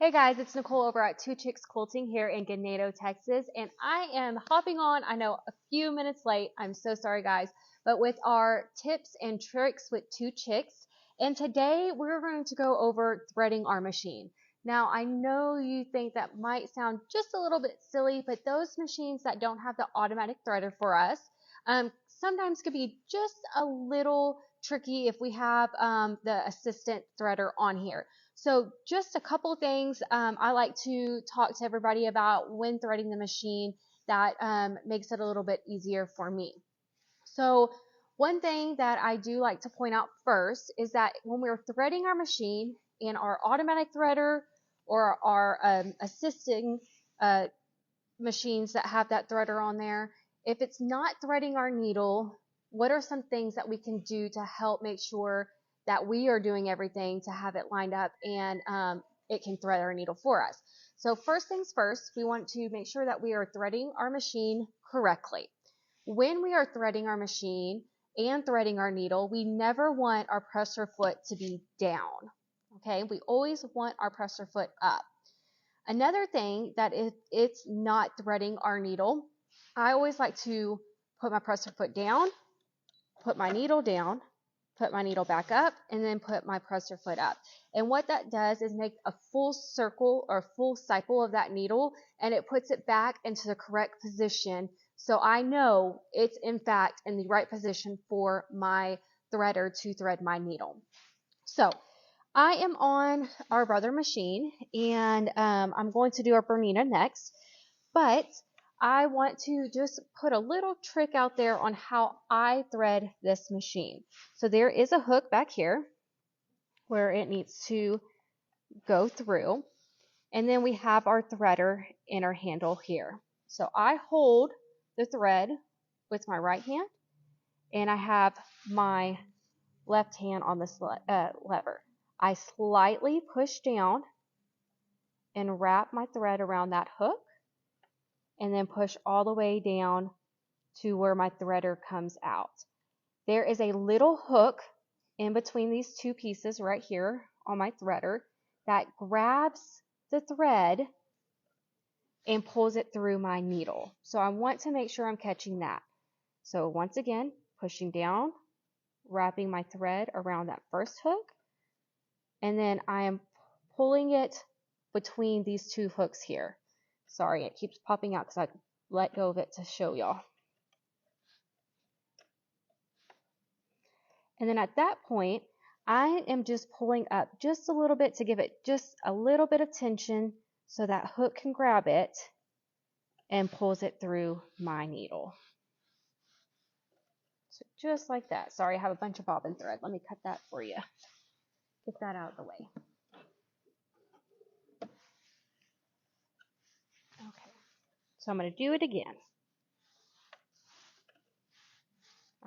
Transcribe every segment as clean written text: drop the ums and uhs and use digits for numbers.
Hey guys, it's Nicole over at Two Chicks Quilting here in Ganado, Texas, and I am hopping on, I know, a few minutes late. I'm so sorry guys, but with our tips and tricks with Two Chicks, and today we're going to go over threading our machine. Now, I know you think that might sound just a little bit silly, but those machines that don't have the automatic threader for us, sometimes could be just a little tricky if we have the assistant threader on here. So just a couple things I like to talk to everybody about when threading the machine that makes it a little bit easier for me. So one thing that I do like to point out first is that when we're threading our machine in our automatic threader or our assisting machines that have that threader on there, if it's not threading our needle, what are some things that we can do to help make sure that we are doing everything to have it lined up and it can thread our needle for us? So first things first, we want to make sure that we are threading our machine correctly. When we are threading our machine and threading our needle, we never want our presser foot to be down. Okay, we always want our presser foot up. Another thing that if it's not threading our needle, I always like to put my presser foot down, put my needle down, put my needle back up, and then put my presser foot up. And what that does is make a full circle or full cycle of that needle, and it puts it back into the correct position. So I know it's in fact in the right position for my threader to thread my needle. So I am on our brother machine, and I'm going to do our BERNINA next, but I want to just put a little trick out there on how I thread this machine. So there is a hook back here where it needs to go through, and then we have our threader in our handle here. So I hold the thread with my right hand, and I have my left hand on this lever. I slightly push down and wrap my thread around that hook, and then push all the way down to where my threader comes out. There is a little hook in between these two pieces right here on my threader that grabs the thread and pulls it through my needle. So I want to make sure I'm catching that. So once again, pushing down, wrapping my thread around that first hook, and then I am pulling it between these two hooks here. Sorry, it keeps popping out because I let go of it to show y'all. And then at that point, I am just pulling up just a little bit to give it just a little bit of tension so that hook can grab it and pulls it through my needle. So just like that. Sorry, I have a bunch of bobbin thread. Let me cut that for you. Get that out of the way. Okay, so I'm going to do it again.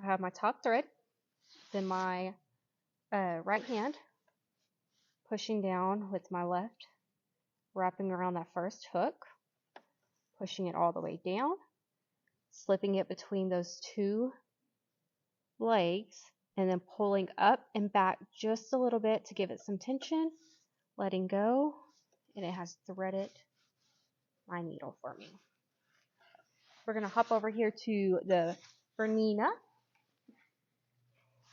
I have my top thread, then my right hand, pushing down with my left, wrapping around that first hook, pushing it all the way down, slipping it between those two legs, and then pulling up and back just a little bit to give it some tension, letting go, and it has threaded my needle for me. We're going to hop over here to the BERNINA.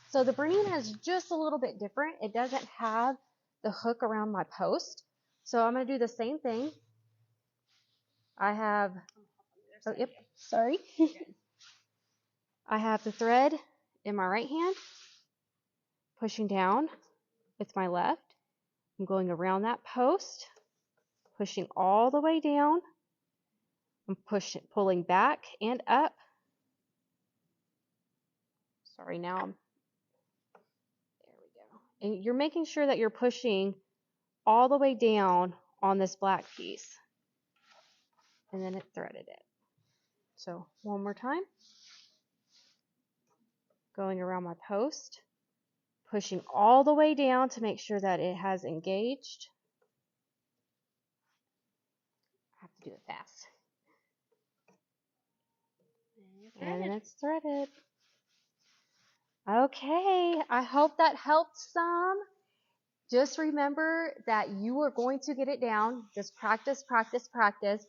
So the BERNINA is just a little bit different. It doesn't have the hook around my post. So I'm going to do the same thing. I have, oh, yep, sorry. I have the thread in my right hand, pushing down with my left. I'm going around that post, pushing all the way down. I'm pulling back and up. Sorry, now I'm, there we go. And you're making sure that you're pushing all the way down on this black piece. And then it threaded it. So one more time. Going around my post, pushing all the way down to make sure that it has engaged. I have to do it fast. And then it's threaded. Okay, I hope that helped some. Just remember that you are going to get it down. Just practice, practice, practice.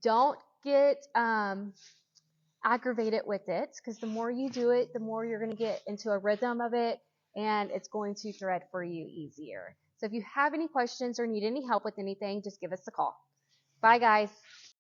Don't get aggravated with it, because the more you do it, the more you're going to get into a rhythm of it, and it's going to thread for you easier. So if you have any questions or need any help with anything, just give us a call. Bye, guys.